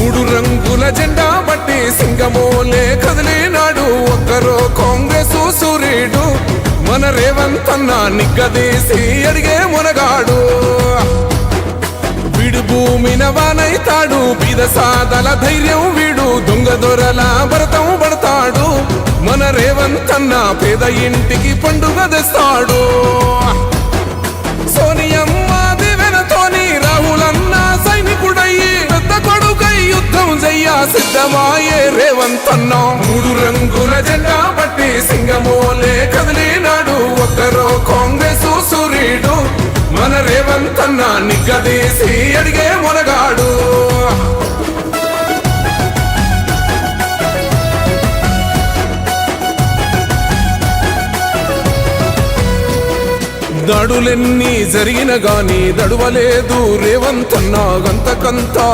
మూడు రంగుల జెండా బట్టి సింగమోలే కదిలినాడు ఒక్కరో కాంగ్రెస్ సూర్యుడు మన రేవంత్ అన్న నిగ్గదీసి అడిగే మునగాడు వీడు భూమిన వానైతాడు బీద సాదల ధైర్యం వీడు దొంగ దొరల భరతం పడతాడు మన రేవంత్ అన్న పేద ఇంటికి పండుగ తెస్తాడు సోనియమ్మ దివెనతోని రాహులన్న సైనికుడయ్యి పెద్ద కొడుకై యుద్ధం చెయ్య సిద్ధమాయే రేవంత్ అన్న మూడు రంగుల జెండా బట్టి సింగమోలే కదిలినాడు ఒక్కరో కాంగ్రెస్ సూర్యుడు మన రేవంత్ అన్న నిగ్గదీసి అడిగే మునగాడు దాడులెన్ని జరిగిన గాని దడువలేదు రేవంత్ అన్న గంతకంతా